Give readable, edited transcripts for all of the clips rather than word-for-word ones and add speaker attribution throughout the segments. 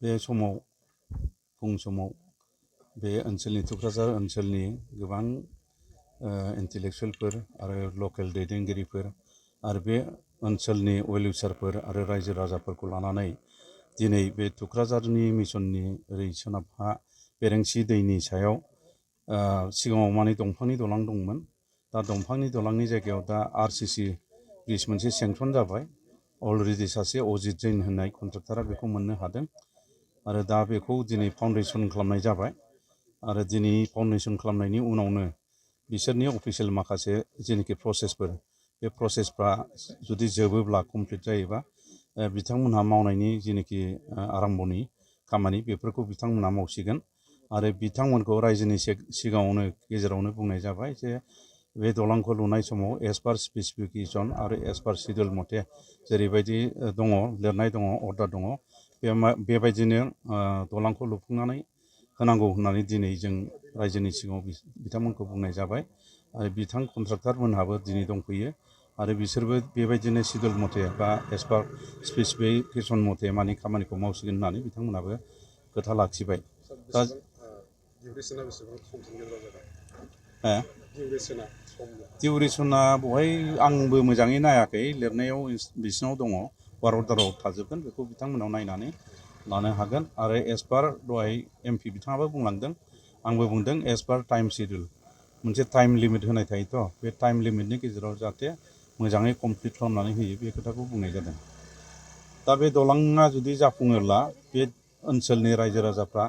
Speaker 1: बे समाव फुं समाव बे ओनसोलनि थुक्राझार ओनसोलनि गोबां इन्टेलेक्सुवेलफोर आरो लकेल दैदेनगिरिफोर आरो बे ओनसोलनि वेल उइसारफोर आरो रायजो राजाफोरखौ लानानै दिनै बे थुक्राझारनि मिसननि ओरै सोनाबहा बेरेंसि दैनि सायाव सिगाङाव माने दंफांनि दलां दंमोन। दा दंफांनि दलांनि जायगायाव दा आरसिसि ब्रिज मोनसे सेंसन जाबाय। अलरेडि सासे अजित जैन होननाय कन्ट्राक्टरा बेखौ मोननो हादों आरो दा बेखौ दिनै फाउन्डेसन खालामनाय जाबाय आरो दिनै फाउन्डेसन खालामनायनि उनावनो बिसोरनि अफिसियेल माखासे जेनोखि प्रसेसफोर बे प्रसेसफ्रा जुदि जोबोब्ला कमप्लिट जायोबा बिथांमोनहा मावनायनि जेनोखि आरम्भनि खामानि बेफोरखौ बिथांमोनहा मावसिगोन आरो बिथांमोनखौ रायजोनि सिगाङावनो गेजेरावनो बुंनाय जाबाय जे बे दलांखौ लुनाय समाव एज पार स्पेसिफिकेसन आरो एज पार सिडिउल मथे जेरैबायदि दङ लिरनाय दङ अर्डार दङ बेबायदिनो दलांखौ लुफुंनानै होनांगौ होननानै दिनै जों रायजोनि सिगाङाव बिथांमोनखौ बुंनाय जाबाय आरो बिथां कन्ट्राक्टरमोनहाबो दिनै दंफैयो आरो बिसोरबो बेबायदिनो सिडिउल मथे बा एज पार स्पेसिफिकेसन मथे माने खामानिखौ मावसिगोन होननानै बिथांमोनहाबो खोथा लाखिबाय। दा डिउरेसना बहाय आंबो मोजाङै नायाखै लिरनायाव बिसिनाव दङ वार अर्डाराव थाजोबगोन बेखौ बिथांमोनाव नायनानै लानो हागोन आरो एज पार दहाय MP बिथाङाबो बुंलांदों आंबो बुंदों एज पार टाइम सिडिउल मोनसे टाइम लिमिट होनाय थायोथ' बे टाइम लिमिटनि गेजेराव जाहाथे मोजाङै कमप्लिट खालामनानै होयो बे खोथाखौ बुंनाय जादों। दा बे दलाङा जुदि जाफुङोब्ला बे ओनसोलनि रायजो राजाफ्रा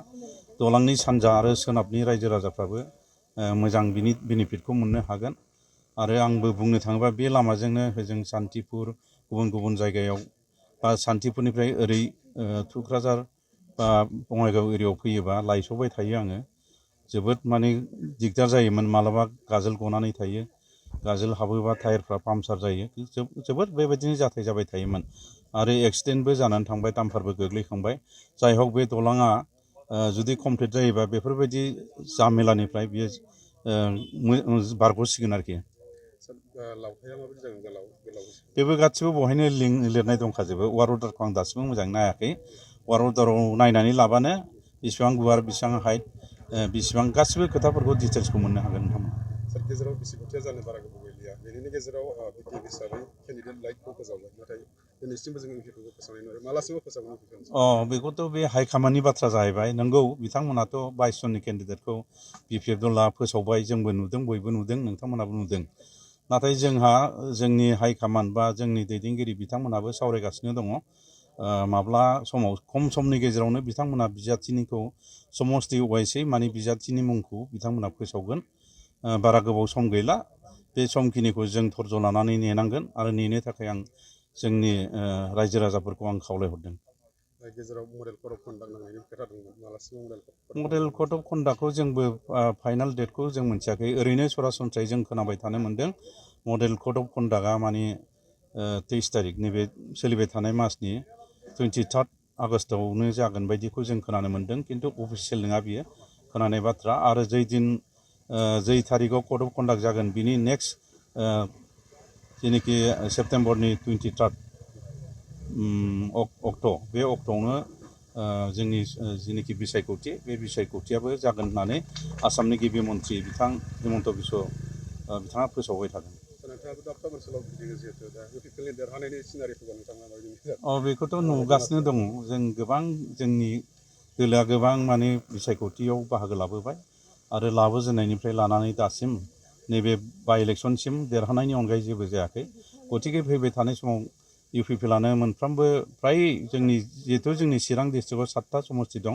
Speaker 1: दलांनि सानजा आरो सोनाबनि रायजो राजाफ्राबो मोजां बिनि बेनिफिटखौ मोननो हागोन आरो आंबो बुंनो थाङोबा बे लामाजोंनो होजों सान्तिपुर गुबुन गुबुन जायगायाव बा सान्तिपुरनिफ्राय ओरै थुक्राझार बा बङाइगाव एरियायाव फैयोबा लायस'बाय थायो आङो जोबोद माने दिगदार जायोमोन मालाबा गाजोल गनानै थायो गाजोल हाबोबा टायारफ्रा पाम्पसार जायो जोबोद बेबायदिनो जाथाय जाबाय थायोमोन आरो एक्सिडेन्टबो जानानै थांबाय दाम्पारबो गोग्लैखांबाय जाय हक बे दलाङा जुदि कमप्लिट जायोबा बेफोरबायदि जामेलानिफ्राय बियो बारग'सिगोन आरोखि। बेबो गासिबो बहायनो लिरनाय दंखाजोबो वार अर्डारखौ आं दासिमबो मोजाङै नायाखै वार अर्डाराव नायनानै लाबानो बेसेबां गुवार बेसेबां हाइट बेसेबां गासिबो खोथाफोरखौ डिटेल्सखौ मोननो हागोन नोंथांमोन। गेजेराव बिसिगथिया जानो बारा गोबाव गैलिया बेनि गेजेराव बिटिएफ हिसाबै केन्डिडेट लाइटखौ फोसावबाय नाथाय दिनैसिमबो जों इउपिपिखौ फोसावनाय नुवाखै मालासिमबो फोसावगोन बेखौथ' बे हाइकामान्डनि बाथ्रा जाहैबाय नंगौ बिथांमोनाथ' 22 जननि केन्डिडेटखौ बिपिएफ दला फोसावबाय जोंबो नुदों बयबो नुदों नोंथांमोनाबो नुदों नाथाय जोंहा जोंनि हाइकामान्ड बा जोंनि दैदेनगिरि बिथांमोनाबो सावरायगासिनो दङ माब्ला समाव खम समनि गेजेरावनो बिथांमोना बिजाथिनिखौ समस्ति वाइसै माने बिजाथिनि मुंखौ बिथांमोना फोसावगोन बारा गोबाव सम गैला बे समखिनिखौ जों धर्ज लानानै नेनांगोन आरो नेनो थाखाय आं जोंनि रायजो राजाफोरखौ आं खावलायहरदों। गेजेराव मडेल कड अफ कन्डाक्ट नांनायनि खोथा दंमोन मालासिम मडेल कड अफ कन्डाक्टखौ जोंबो फाइनाल डेटखौ जों मोनथियाखै ओरैनो सरासनस्रायै जों खोनाबाय थानो मोनदों मडेल कड अफ कन्डाक्टआ माने 23 तारिख नैबे सोलिबाय थानाय मासनि 23 आगस्टआवनो जागोन बायदिखौ जों खोनानो मोनदों खिन्थु अफिसियेल नङा बियो खोनानाय बाथ्रा आरो जै तारिखआव कड अफ कन्डाक्ट जागोन बिनि नेक्स्ट जेनोखि सेप्तेम्बरनि 23 अक्ट' बे अक्ट'आवनो जोंनि जेनोखि बिसायख'थि बे बिसायख'थियाबो जागोन होननानै आसामनि गिबि मन्थ्रि बिथां हिमन्त बिश्व बिथाङा फोसावबाय थादों। बेखौथ' नुगासिनो दङ जों गोबां जोंनि दोलोआ गोबां माने बिसायख'थियाव बाहागो लाबोबाय आरो लाबोजेननायनिफ्राय लानानै दासिम नैबे बाइ इलेक्सनसिम देरहानायनि अनगायै जेबो जायाखै गतिके फैबाय थानाय समाव इउपिपिएलआनो मोनफ्रोमबो फ्राय जोंनि जिहेथु जोंनि चिरां डिस्ट्रिक्टआव 7टा समस्ति दं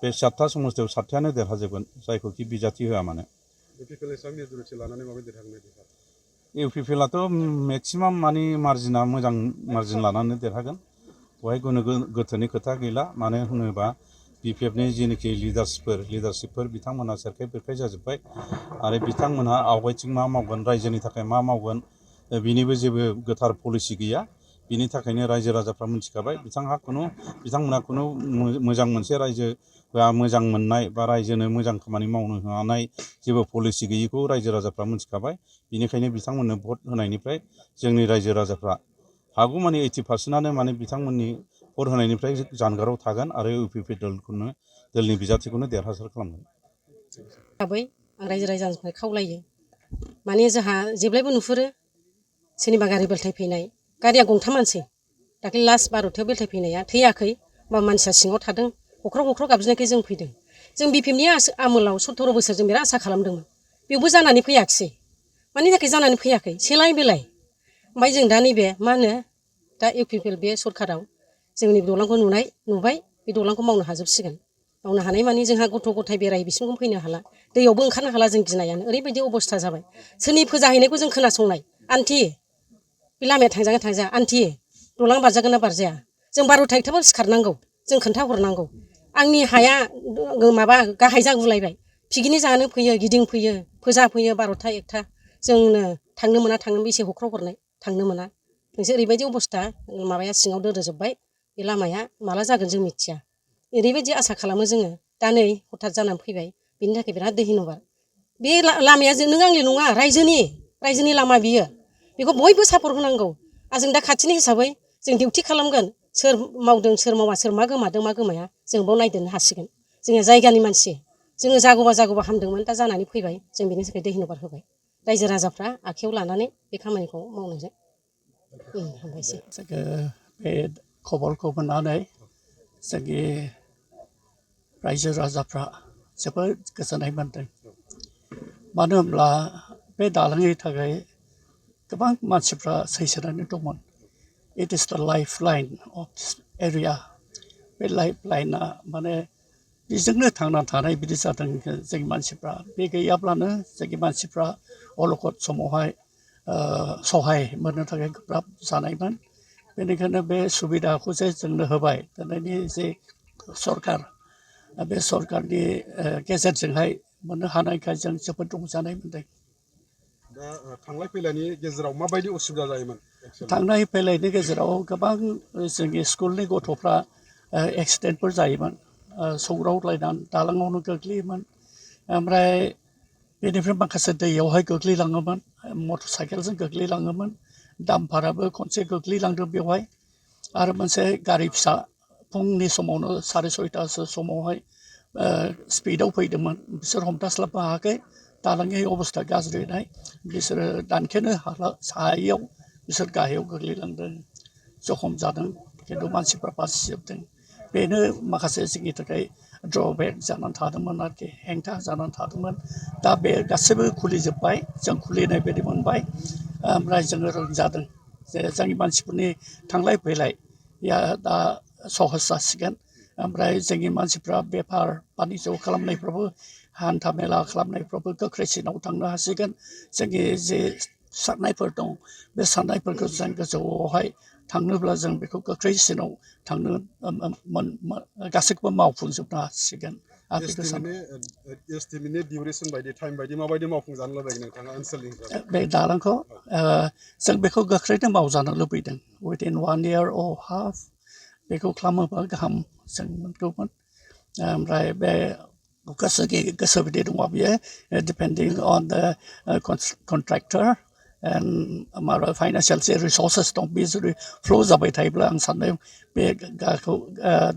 Speaker 1: बे 7टा समस्तियाव 7थायानो देरहाजोबगोन जायखौ कि बिजाथि होआ मानो। इउपिपिएलआथ' मेक्सिमाम माने मार्जिना मोजां मार्जिन लानानै देरहागोन बहाय खुनु गोथोनि खोथा गैला मानो होनोबा बिपिएफनि जेनोखि लिडारशिपफोर बिथांमोनहा सेरखाय बेरखाय जाजोब्बाय आरो बिथांमोनहा आवगायथिं मा मावगोन रायजोनि थाखाय मा मावगोन बिनिबो जेबो गोथार पलिसि गैया बिनि थाखायनो रायजो राजाफ्रा मिथिखाबाय बिथांमोनहा खुनु मोजां मोनसे रायजो बा मोजां मोननाय बा रायजोनो मोजां खामानि मावनो हानाय जेबो पलिसि गैयिखौ रायजो राजाफ्रा मिथिखाबाय बिनिखायनो बिथांमोननो भट होनायनिफ्राय जोंनि रायजो राजाफ्रा हागौमानि 80% माने बिथांमोननि भट होनायनिफ्राय जानगाराव थागोन आरो इउपिपि दलनि बिजाथिखौनो देरहासार खालामगोन।
Speaker 2: आं रायजो राजानिफ्राय खावलायो माने जोंहा जेब्लायबो नुहुरो सोरनिबा गारि बेलथाय फैनाय गारिया गंथामानोसै दाख्लै लास्ट 12थायाव बेलथाय फैनाया थैयाखै होमबा मानसिया सिङाव थादों हख्राव हख्राव गाबज्रिनायखाय जों फैदों जों बिपिएफनि आमोलाव 17 बोसोर जों बिराद आसा खालामदोंमोन बेवबो जानानै फैयाखिसै मानि थाखाय जानानै फैयाखै सेलाय बेलाय ओमफ्राय जों दा नैबे मा होनो दा इउपिपिएल बे सरखाराव जोंनि दलांखौ नुबाय बे दलांखौ मावनो हाजोबसिगोन मावनो हानाय मानि जोंहा गथ' गथाय बेराय बिसिमखौनो फैनो हाला दैयावबो ओंखारनो हाला जों गिनायानो ओरैबायदि अबस्था जाबाय सोरनि फोजाहैनायखौ जों खोनासंनाय आन्टि बे लामाया थांजागोन थांजाया आन्टि दलां बारजागोन ना बारजाया जों 12था 1थाबाबो सिखारनांगौ जों खोन्थाहरनांगौ आंनि हाया माबा गाहाय जागुलायबाय पिकनिक जानो फैयो गिदिंफैयो फोजा फैयो 12था 1था जोंनो थांनो मोना थांनो बेसे हख्राव हरनाय थांनो मोना नोंसोर ओरैबायदि अबस्था माबाया सिङाव दोरोजोब्बाय बे लामाया माला जागोन जों मिथिया ओरैबायदि आसा खालामो जोङो दा नै हथात जानानै फैबाय बेनि थाखाय बिराद धन्यबाद बे लामाया नों आंनि नङा रायजोनि लामा बियो बेखौ बयबो सापर्ट होनांगौ आरो जों दा खाथिनि हिसाबै जों डिउटि खालामगोन सोर मावदों सोर मावा सोर मा गोमादों मा गोमाया जों बाव नायदेरनो हासिगोन जोङो जायगानि मानसि जोङो जागौबा हामदोंमोन दा जानानै फैबाय जों बेनि थाखाय धन्यबाद होबाय रायजो राजाफ्रा आखायाव लानानै बे खामानिखौ मावनायजों हामबायसै
Speaker 3: जोङो बे खबरखौ मोननानै जोंनि रायजो राजाफ्रा जोबोद गोजोननाय मोनदों मानो होनब्ला बे दालांनि थाखाय गोबां मानसिफ्रा सैसोनानै दंमोन इट इस द life line of this area बे लाइफ लाइना माने बेजोंनो थांनानै थानाय बिदि जादों जोंनि मानसिफ्रा बे गैयाब्लानो जोंनि मानसिफ्रा अलखद समावहाय सहाय मोननो थाखाय गोब्राब जानायमोन बेनिखायनो बे सुबिदाखौ जे जोंनो होबाय दिनैनि जे सरकार बे सरकारनि गेजेरजोंहाय मोननो हानायखाय जों जोबोद रंजानाय मोनदों।
Speaker 4: दा थांलाय फैलायनि गेजेराव माबायदि उसुबिदा जायोमोन?
Speaker 3: थांलाय फैलायनि गेजेराव गोबां जोंनि स्कुलनि गथ'फ्रा एक्सिडेन्टफोर जायोमोन सौग्रावलायनानै दालाङावनो गोग्लैयोमोन ओमफ्राय बेनिफ्राय माखासे दैयावहाय गोग्लैलाङोमोन मटर साइकेलजों गोग्लैलाङोमोन दामफाराबो खनसे गोग्लैलांदों बेवहाय आरो मोनसे गारि फिसा फुंनि समावनो 6:30 समावहाय स्पिडआव फैदोंमोन बिसोर हमथास्लाबनो हायाखै दालांनि अबस्था गाज्रिनाय बिसोरो दानखेनो हायैयाव बिसोर गाहायाव गोग्लैलांदों जखम जादों खिन्थु मानसिफ्रा बासिजोबदों बेनो माखासे जोंनि थाखाय ड्रबेक जानानै थादोंमोन आरोखि हेंथा जानानै थादोंमोन दा बे गासैबो खुलिजोब्बाय जों खुलिनाय बायदि मोनबाय ओमफ्राय जोङो रंजादों जे जोंनि मानसिफोरनि थांलाय फैलाया दा सहस जासिगोन ओमफ्राय जोंनि मानसिफ्रा बेफार बानिज्य खालामनायफ्रावबो हान्था मेला खालामनायफ्रावबो गोख्रैसिनाव थांनो हासिगोन जोंनि जे साननायफोर दं बे साननायफोरखौ जों गोजौआवहाय थांनोब्ला जों बेखौ गोख्रैसिनाव थांनो गासैखौबो मावफुंजोबनो हासिगोन
Speaker 4: एस्टिमेटनि डिउरेसन बायदि टाइम बायदि माबायदि मावफुंजानो लुबैदों नोंथाङा ओनसोलनि
Speaker 3: बे दालांखौ जों बेखौ गोख्रैनो मावजानो लुबैदों उइदिन 1 year or half बेखौ खालामोबा गाहाम जों मोनगौमोन ओमफ्राय बे गोसो बायदि दङ बियो डिपेन्डिं अन द कन्ट्रेक्टर माबा फाइनान्सियेल जे रिसर्सेस दं बे जुदि फ्ल' जाबाय थायोब्ला आं सानो बे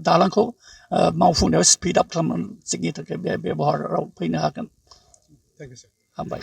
Speaker 3: दालांखौ मावफुंनायाव स्पिड आप खालामनानै जोंनि थाखाय बे बेबहाराव फैनो हागोन हामबाय